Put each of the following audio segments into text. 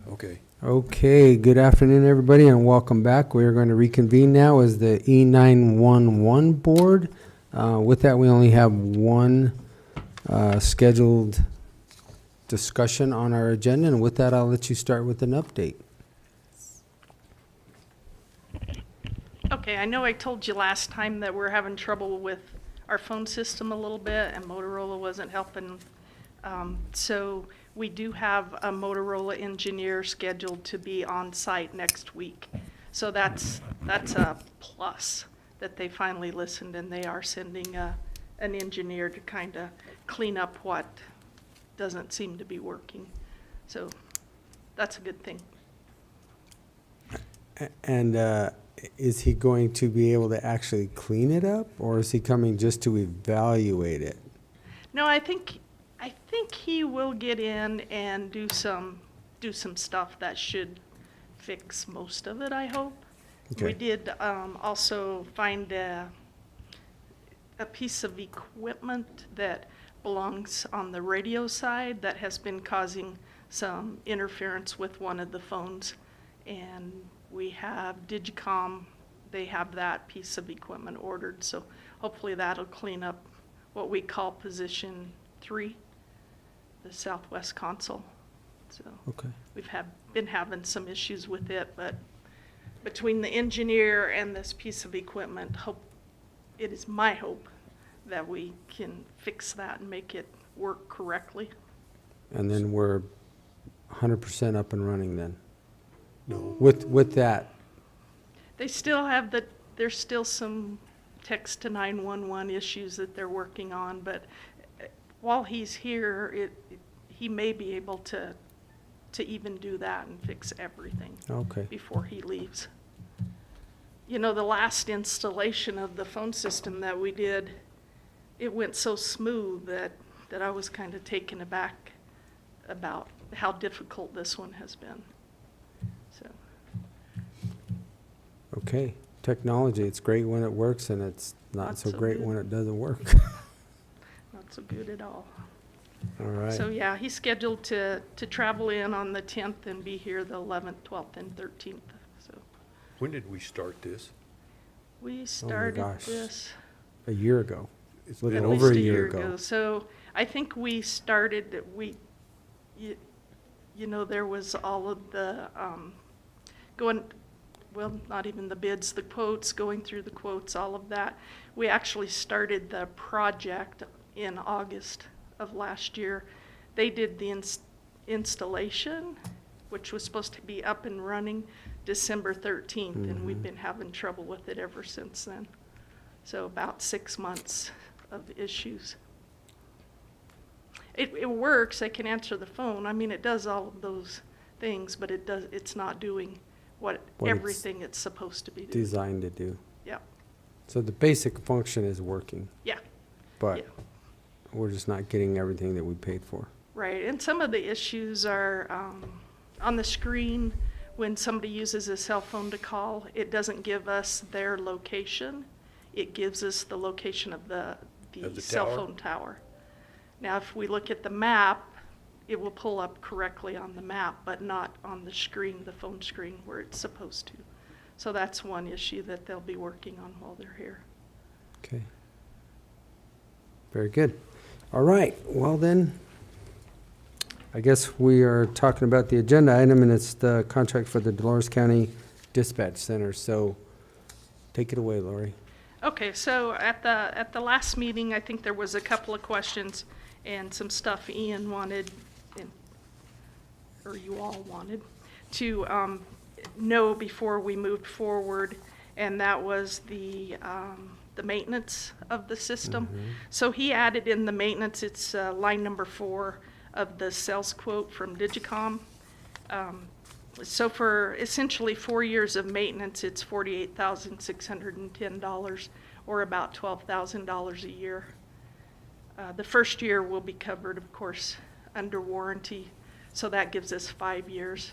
Okay. Okay, good afternoon, everybody, and welcome back. We are going to reconvene now as the E911 board. With that, we only have one scheduled discussion on our agenda, and with that, I'll let you start with an update. Okay, I know I told you last time that we're having trouble with our phone system a little bit, and Motorola wasn't helping. So we do have a Motorola engineer scheduled to be on site next week. So that's a plus that they finally listened, and they are sending an engineer to kind of clean up what doesn't seem to be working. So that's a good thing. And is he going to be able to actually clean it up, or is he coming just to evaluate it? No, I think he will get in and do some stuff that should fix most of it, I hope. Okay. We did also find a piece of equipment that belongs on the radio side that has been causing some interference with one of the phones. And we have Digicom, they have that piece of equipment ordered, so hopefully that'll clean up what we call position 3, the southwest console. So Okay. we've been having some issues with it, but between the engineer and this piece of equipment, it is my hope that we can fix that and make it work correctly. And then we're 100% up and running then? No. With that? They still there's still some text to 911 issues that they're working on, but while he's here, he may be able to even do that and fix everything Okay. before he leaves. You know, the last installation of the phone system that we did, it went so smooth that I was kind of taken aback about how difficult this one has been. So. Okay, technology, it's great when it works, and it's not so great good. when it doesn't work. Not so good at all. All right. So yeah, he's scheduled to travel in on the 10th and be here the 11th, 12th, and 13th. So When did we start this? we started gosh. this A year ago. It's A little at been over least a year ago. So I think we started, you know, there was all of the not even the bids, the quotes, going through the quotes, all of that. We actually started the project in August of last year. They did the installation, which was supposed to be up and running December 13th, and we've been having trouble with it ever since then. So about 6 months of issues. It works. I can answer the phone. I mean, it does all of those things, but it's not doing what everything it's supposed to be doing. Designed to do. Yeah. So the basic function is working, Yeah. but Yeah. we're just not getting everything that we paid for. Right, and some of the issues are on the screen. When somebody uses a cell phone to call, it doesn't give us their location. It gives us the location of the cell tower? phone tower. Now, if we look at the map, it will pull up correctly on the map, but not on the screen, the phone screen, where it's supposed to. So that's one issue that they'll be working on while they're here. Okay. Very good. All right, well then, I guess we are talking about the agenda item, and it's the contract for the Dolores County Dispatch Center. So take it away, Lori. Okay, so at the last meeting, I think there was a couple of questions and some stuff Ian wanted, or you all wanted, to know before we moved forward, and that was the maintenance of the system. So he added in the maintenance, it's line number 4 of the sales quote from Digicom. So for essentially 4 years of maintenance, it's $48,610, or about $12,000 a year. The first year will be covered, of course, under warranty, so that gives us 5 years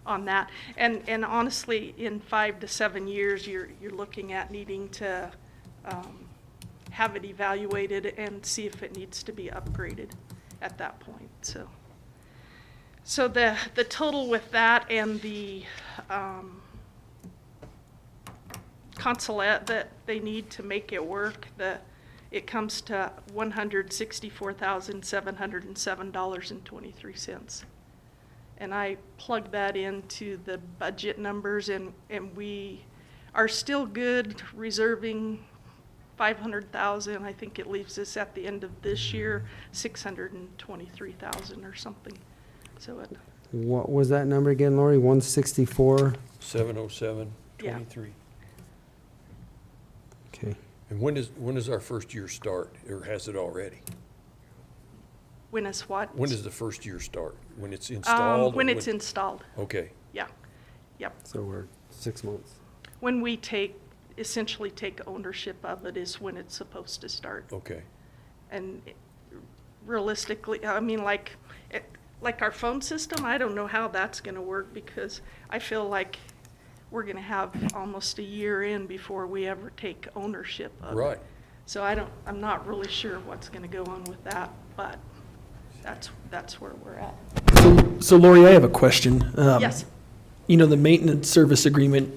on that. And honestly, in 5 to 7 years, you're looking at needing to have it evaluated and see if it needs to be upgraded at that point. So the total with that and the consulate that they need to make it work, it comes to $164,707.23. And I plugged that into the budget numbers, and we are still good reserving 500,000. I think it leaves us at the end of this year 623,000 or something. So it, What was that number again, Lori? 164? 70723. Okay. And when does our first year start, or has it already? when is what? When does the first year start? When it's installed? When or it's installed, Okay. yeah, yep. So we're 6 months. When we essentially take ownership of it is when it's supposed to start. Okay. And realistically, I mean, like our phone system, I don't know how that's gonna work, because I feel like we're gonna have almost a year in before we ever take ownership of it. Right. So I'm not really sure what's gonna go on with that, but that's where we're at. So Lori, I have a question. Yes. You know, the maintenance service agreement,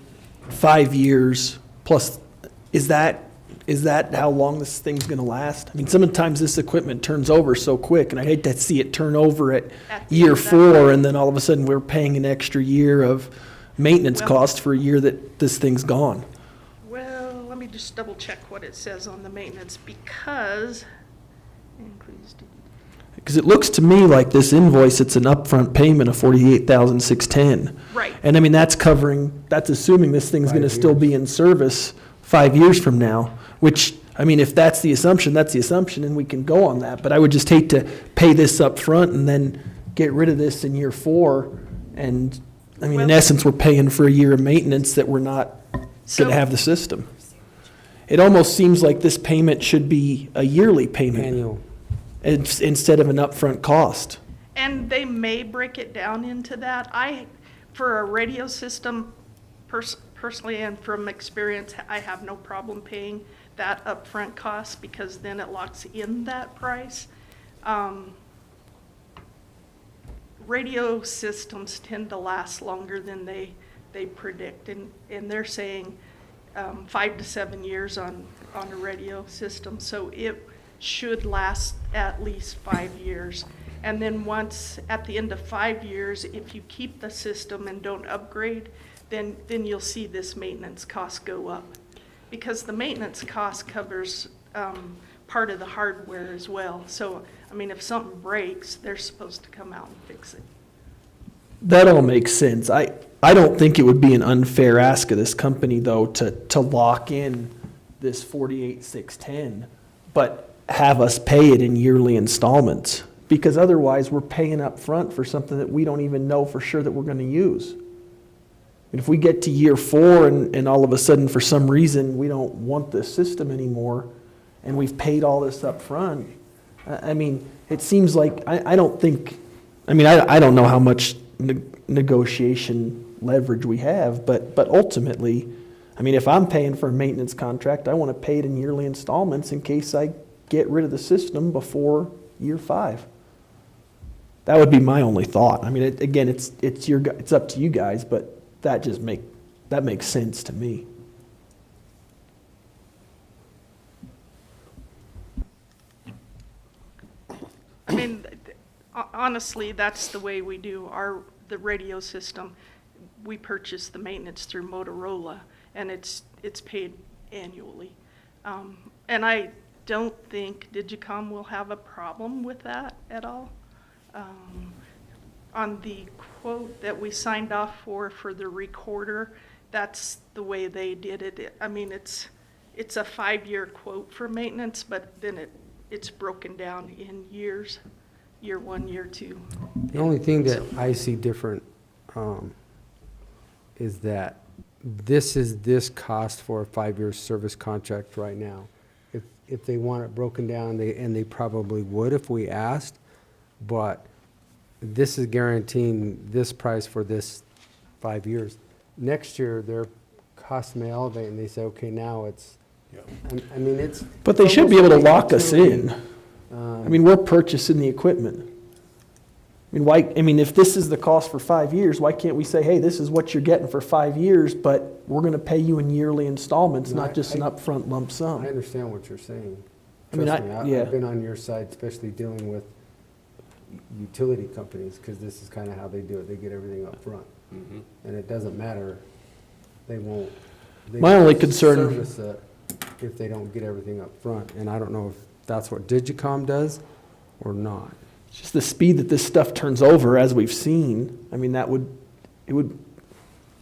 5 years plus, is that how long this thing's gonna last? I mean, sometimes this equipment turns over so quick, and I hate to see it turn over at the year end of that 4, time. and then all of a sudden we're paying an extra year of maintenance Well- cost for a year that this thing's gone. Well, let me just double check what it says on the maintenance, because increased. Because it looks to me like this invoice, it's an upfront payment of $48,610. Right. And I mean, that's assuming this thing's gonna 5 still be in service 5 years from now, which, I mean, if that's the assumption, and we can go on that. But I would just hate to pay this up front and then get rid of this in year 4. And, I mean, in Well- essence, we're paying for a year of maintenance that we're not So- gonna have the system. It almost seems like this payment should be a yearly payment Annual. instead of an upfront cost. And they may break it down into that. For a radio system, personally and from experience, I have no problem paying that upfront cost, because then it locks in that price. Radio systems tend to last longer than they predict, and they're saying 5 to 7 years on a radio system, so it should last at least 5 years. And then once, at the end of 5 years, if you keep the system and don't upgrade, then you'll see this maintenance cost go up. Because the maintenance cost covers part of the hardware as well. So, I mean, if something breaks, they're supposed to come out and fix it. That all makes sense. I don't think it would be an unfair ask of this company, though, to lock in this $48,610, but have us pay it in yearly installments, because otherwise we're paying up front for something that we don't even know for sure that we're going to use. And if we get to year 4 and all of a sudden, for some reason, we don't want this system anymore, and we've paid all this up front, I mean, it seems like, I don't know how much negotiation leverage we have, but ultimately, I mean, if I'm paying for a maintenance contract, I want to pay it in yearly installments in case I get rid of the system before year 5. That would be my only thought. I mean, again, it's up to you guys, but that makes sense to me. I mean, honestly, that's the way we do the radio system. We purchase the maintenance through Motorola, and it's paid annually. And I don't think Digicom will have a problem with that at all. On the quote that we signed off for the recorder, that's the way they did it. I mean, it's a 5-year quote for maintenance, but then it's broken down in years, year 1, year 2. The only thing that I see different is that this cost for a 5-year service contract right now. If they want it broken down, they probably would if we asked, but this is guaranteeing this price for this 5 years. Next year, their cost may elevate, and they say, okay, now it's, Yeah. I mean, it's. But they should be able to almost like lock us in. I mean, we're purchasing the equipment. I mean, if this is the cost for 5 years, why can't we say, hey, this is what you're getting for 5 years, but we're gonna pay you in yearly installments, No, not just an I- upfront lump I sum? understand what you're saying. I mean, Trust me, yeah. I've been on your side, especially dealing with utility companies, because this is kind of how they do it. They get everything up front. Mhm. And it doesn't matter, they won't. they My won't only concern- Service it if they don't get everything up front. And I don't know if that's what Digicom does or not. It's just the speed that this stuff turns over, as we've seen. I mean, it would,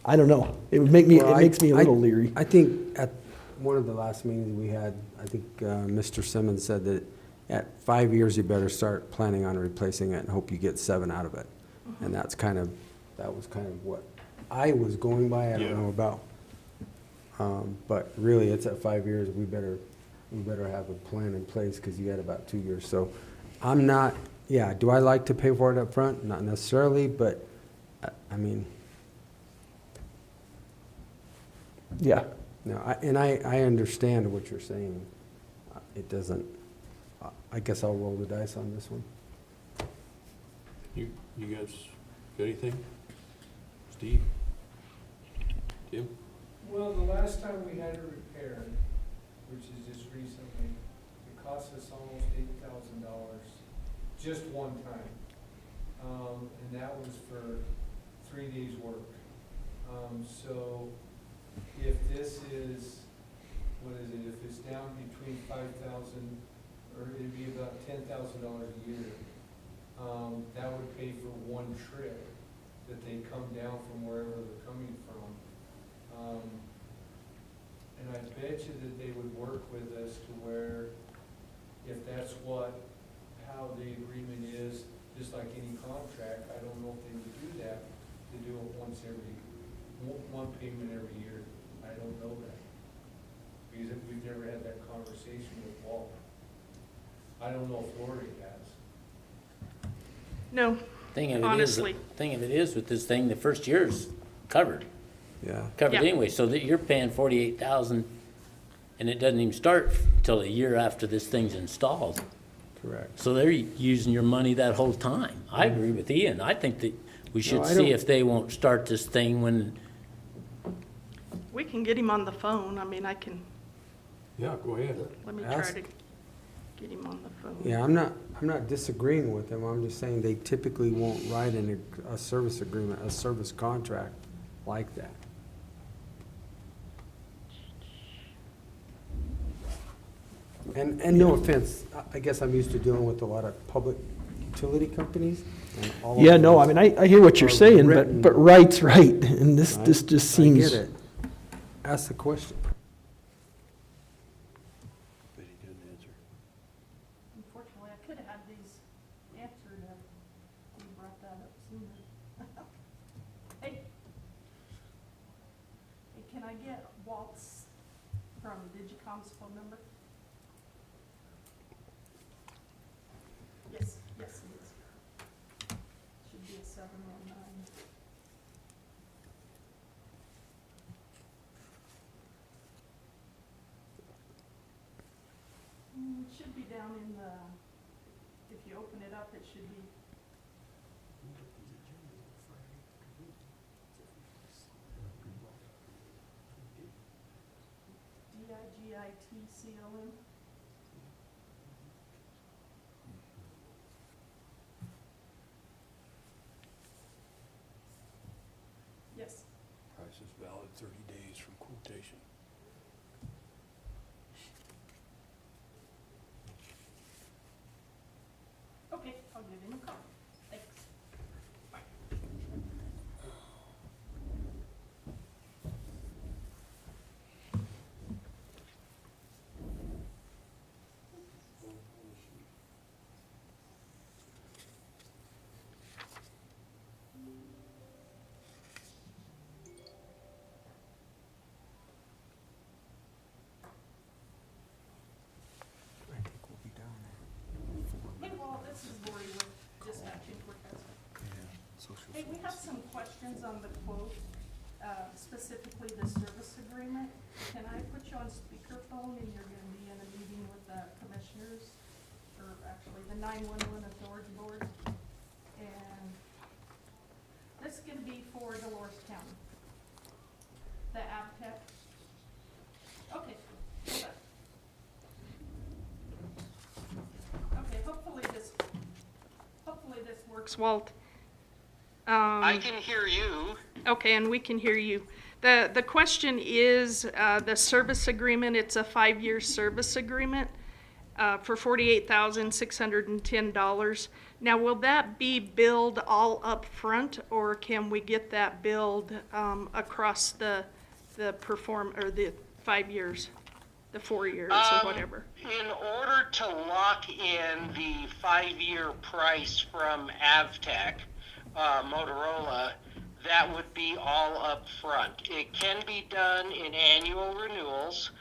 I don't know. It would make me, Well, it makes me a little leery. I think at one of the last meetings we had, I think Mr. Simmons said that at 5 years, you better start planning on replacing it and hope you get 7 out of it. And that was kind of what I was going by. I don't Yeah. know about. But really, it's at 5 years, we better have a plan in place, because you got about 2 years. So I'm not, yeah, do I like to pay for it up front? Not necessarily, but I mean, Yeah. no, I understand what you're saying. It doesn't, I guess I'll roll the dice on this one. You guys got anything? Steve? Tim? Well, the last time we had it repaired, which is just recently, it cost us almost $8,000, just one time. And that was for 3 days' work. So if this is, what is it, if it's down between 5,000, or it'd be about $10,000 a year, that would pay for one trip that they come down from wherever they're coming from. And I bet you that they would work with us to where, if that's how the agreement is, just like any contract, I don't know if they would do that, to do it one payment every year. I don't know that. Because we've never had that conversation with Walt. I don't know if Lori has. No, honestly. Thing of it is with this thing, the first year's covered Yeah. Yeah. anyway, so that you're paying 48,000 and it doesn't even start till a year after this thing's installed. Correct. So they're using your money that whole time. I agree with Ian. I think that we should I see don't- if they won't start this thing when, We can get him on the phone. I mean, Yeah, go ahead. let me try Ask. to get him on the phone. Yeah, I'm not disagreeing with them. I'm just saying they typically won't write a service agreement, a service contract like that. And no offense, I guess I'm used to dealing with a lot of public utility companies. And all of Yeah, no, those I mean, I hear what you're are saying, written- but right's right, and this Right? just I seems. get it. Ask the question. But he didn't answer. Unfortunately, I could have had these answered if you brought that up sooner. Hey. Hey, can I get Walt's from Digicom's phone number? Yes, it is. Should be a 719. It should be down in the, if you open it up, it should be. DIGITCOM. Yes. Price is valid 30 days from quotation. Okay, I'll give him a call. Thanks. Hey, Walt, this is Lori with Dispatching Forecast. Hey, we have some questions on the quote, specifically the service agreement. Can I put you on speakerphone and you're gonna be in a meeting with the commissioners, or actually the 911 authority board? And this is gonna be for Dolores County. The AvTech. Okay. hold on. Okay, hopefully this works, Walt. I can hear you. Okay, and we can hear you. The question is, the service agreement, it's a 5-year service agreement, for $48,610. Now, will that be billed all up front, or can we get that billed, across the 5 years, the 4 years, or whatever? In order to lock in the 5-year price from AvTech, Motorola, that would be all up front. It can be done in annual renewals.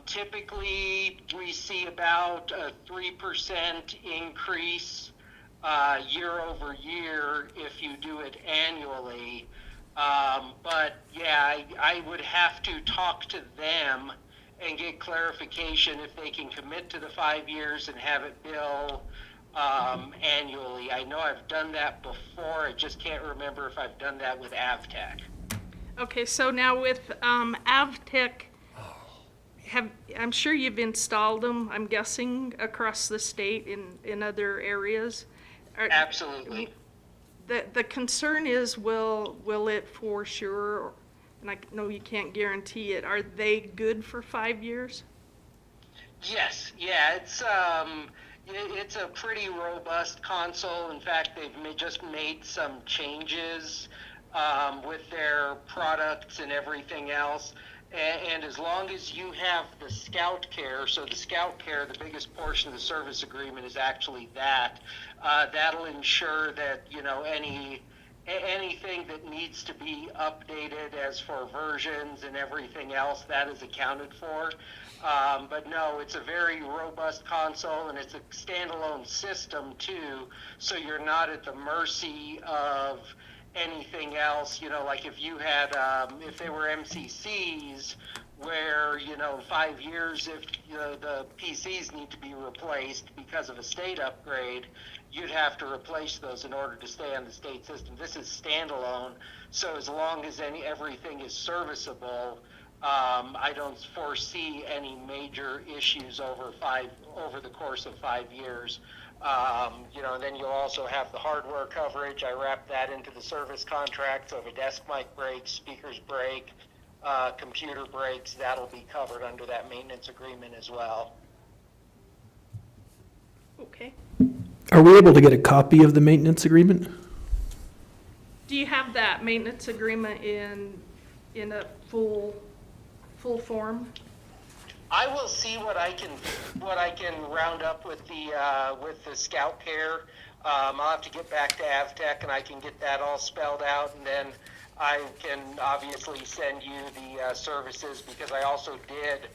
Typically, we see about a 3% increase year over year if you do it annually. But yeah, I would have to talk to them and get clarification if they can commit to the 5 years and have it bill annually. I know I've done that before. I just can't remember if I've done that with AvTech. Okay, so now with AvTech, I'm sure you've installed them, I'm guessing, across the state in other areas. Absolutely. The concern is, will it for sure, and I know you can't guarantee it, are they good for 5 years? Yes, yeah, it's a pretty robust console. In fact, they've just made some changes with their products and everything else. And as long as you have the Scout Care, so the Scout Care, the biggest portion of the service agreement is actually that. That'll ensure that, you know, anything that needs to be updated as for versions and everything else, that is accounted for. But no, it's a very robust console, and it's a standalone system too, so you're not at the mercy of anything else. You know, like if you had, if they were MCCs, where, you know, 5 years, if the PCs need to be replaced because of a state upgrade, you'd have to replace those in order to stay on the state system. This is standalone, so as long as everything is serviceable, I don't foresee any major issues over the course of 5 years. You know, and then you'll also have the hardware coverage. I wrap that into the service contract, so if a desk mic breaks, speakers break, computer breaks, that'll be covered under that maintenance agreement as well. Okay. Are we able to get a copy of the maintenance agreement? Do you have that maintenance agreement in a full form? I will see what I can round up with the Scout Care. I'll have to get back to AvTech, and I can get that all spelled out, and then I can obviously send you the services, because I also did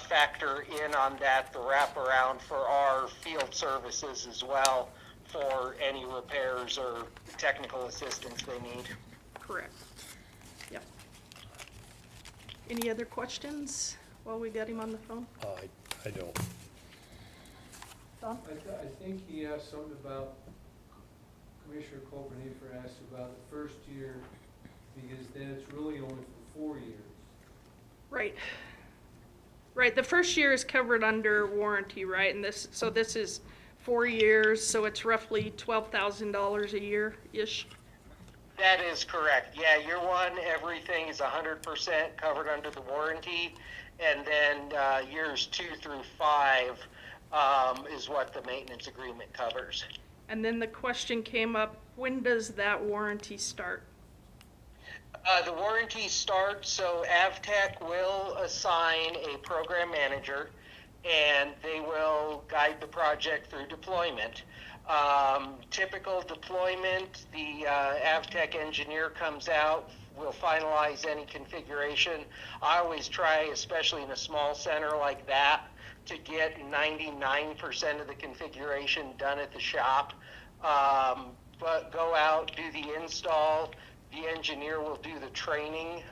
factor in on that the wraparound for our field services as well, for any repairs or technical assistance they need. Correct. Yep. Any other questions while we got him on the phone? I don't. Don? I think he asked something about, Commissioner Copernifer asked about the first year, because then it's really only for 4 years. Right. Right, the first year is covered under warranty, right? And this is 4 years, so it's roughly $12,000 a year-ish. That is correct. Yeah, year one, everything is 100% covered under the warranty, and then years 2 through 5 is what the maintenance agreement covers. And then the question came up, when does that warranty start? The warranty starts, so AvTech will assign a program manager, and they will guide the project through deployment. Typical deployment, the AvTech engineer comes out, will finalize any configuration. I always try, especially in a small center like that, to get 99% of the configuration done at the shop. But go out, do the install. The engineer will do the training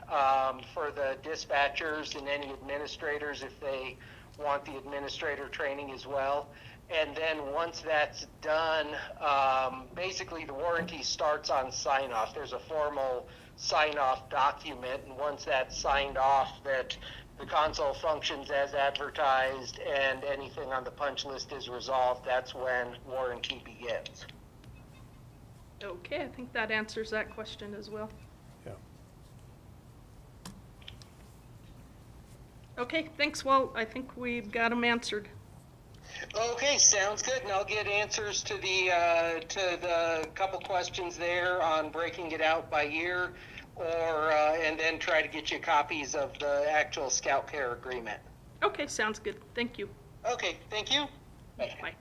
for the dispatchers and any administrators if they want the administrator training as well. And then once that's done, basically the warranty starts on sign-off. There's a formal sign-off document, and once that's signed off that the console functions as advertised and anything on the punch list is resolved, that's when warranty begins. Okay, I think that answers that question as well. Yeah. Okay, thanks, Walt. I think we've got them answered. Okay, sounds good, and I'll get answers to the couple questions there on breaking it out by year, or and then try to get you copies of the actual Scout Care agreement. Okay, sounds good. Thank you. Okay, thank you. Bye.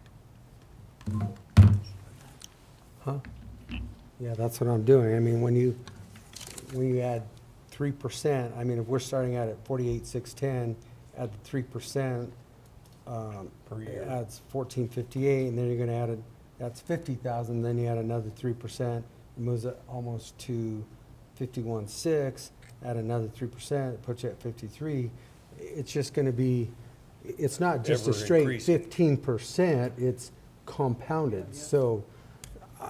Huh? Yeah, that's what I'm doing. I mean, when you add 3%, I mean, if we're starting out at 48,610, add the 3%, Per year. it adds 1458, and then you're gonna add it, that's 50,000, then you add another 3%, it moves it almost to 51.6, add another 3%, it puts you at 53. It's just gonna be, it's not just a Ever straight increasing. 15%, it's compounded. So,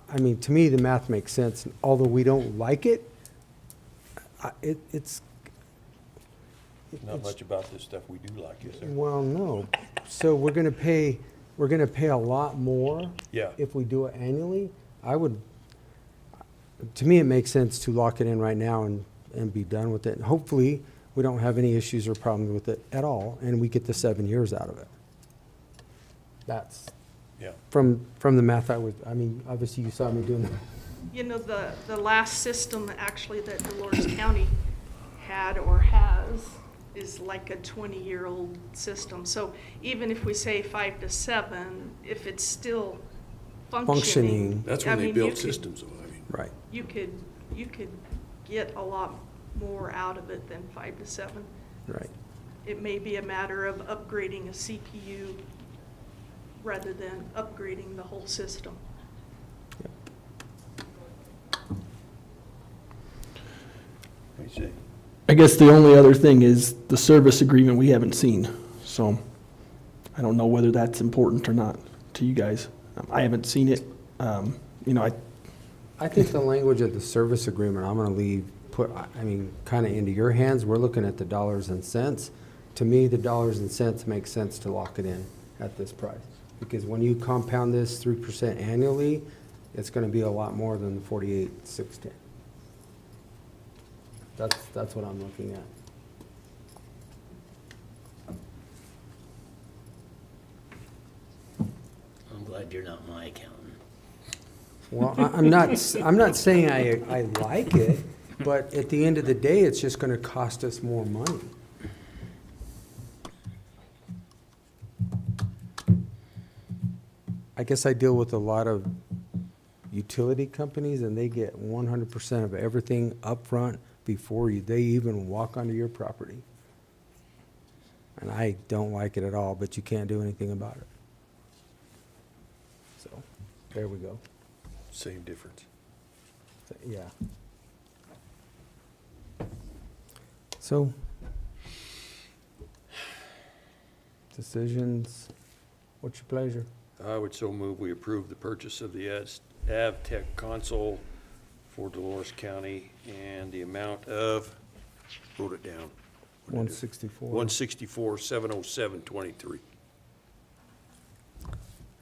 I mean, to me, the math makes sense, although we don't like it, it's. Not it's- much about this stuff we do like, is there? Well, no. So we're gonna pay a lot more Yeah. if we do it annually. To me, it makes sense to lock it in right now and be done with it. And hopefully, we don't have any issues or problems with it at all, and we get the 7 years out of it. That's, Yeah. from the math I mean, obviously you saw me doing that. You know, the last system actually that Dolores County had or has is like a 20-year-old system. So even if we say 5 to 7, if it's still functioning. That's I when they mean, built you could- systems, I mean. Right. You could get a lot more out of it than 5 to 7. Right. It may be a matter of upgrading a CPU rather than upgrading the whole system. I see. I guess the only other thing is the service agreement we haven't seen, so I don't know whether that's important or not to you guys. I haven't seen it. You know, I think the language of the service agreement, I'm gonna kind of into your hands. We're looking at the dollars and cents. To me, the dollars and cents make sense to lock it in at this price. Because when you compound this 3% annually, it's gonna be a lot more than the 48,610. That's what I'm looking at. I'm glad you're not my accountant. Well, I'm not saying I like it, but at the end of the day, it's just gonna cost us more money. I guess I deal with a lot of utility companies, and they get 100% of everything upfront before they even walk onto your property. And I don't like it at all, but you can't do anything about it. So, there we go. Same difference. Yeah. So, decisions, what's your pleasure? I would so move we approve the purchase of the AvTech console for Dolores County and the amount of, wrote it down. 164. 164,707.23.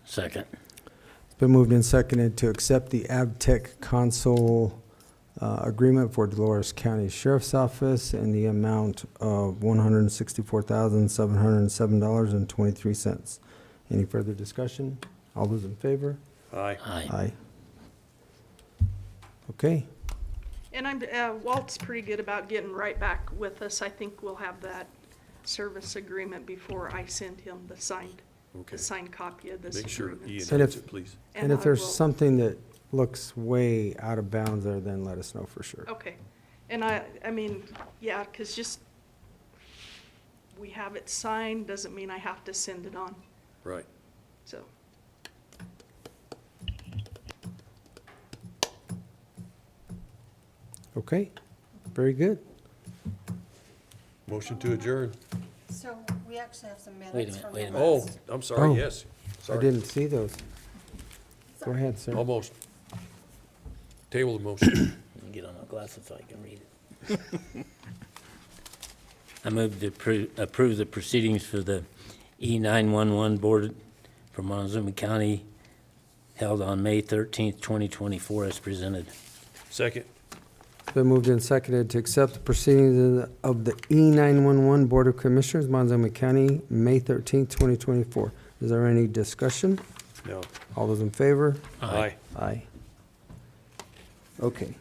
Second. It's been moved and seconded to accept the AvTech console agreement for Dolores County Sheriff's Office in the amount of $164,707.23. Any further discussion? All those in favor? Aye. Aye. Okay. And Walt's pretty good about getting right back with us. I think we'll have that service agreement before I send him the signed Okay. copy of this Make sure agreement. he And enhances if- it, please. And if I there's will- something that looks way out of bounds there, then let us know for sure. Okay, and I mean, yeah, because just, we have it signed, doesn't mean I have to send it on, Right. so. Okay, very good. Motion to adjourn. So we actually have some Wait a minutes minute, from wait a the minute. Oh, last. I'm sorry, Oh. yes. I didn't see those. Go ahead, sir. Almost. Table the motion. Get on my glasses so I can read it. I move to approve the proceedings for the E911 Board for Montezuma County held on May 13th, 2024 as presented. Second. It's been moved and seconded to accept the proceedings of the E911 Board of Commissioners, Montezuma County, May 13th, 2024. Is there any discussion? No. All those in favor? Aye. Aye. Okay.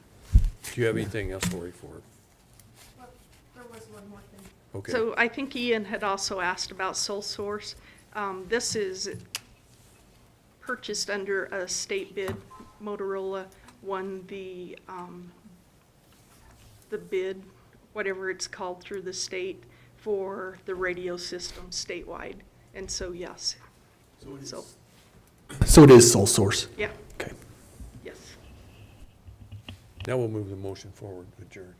Do you have anything else, Lori, for it? There was one more thing. Okay. So I think Ian had also asked about sole source. This is purchased under a state bid. Motorola won the bid, whatever it's called, through the state for the radio system statewide. And so, yes. So, So it is sole source. yeah, Okay. yes. Now we'll move the motion forward, adjourn.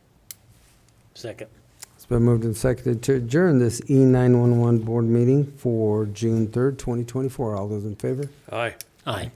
Second. It's been moved and seconded to adjourn this E911 Board meeting for June 3rd, 2024. All those in favor? Aye. Aye.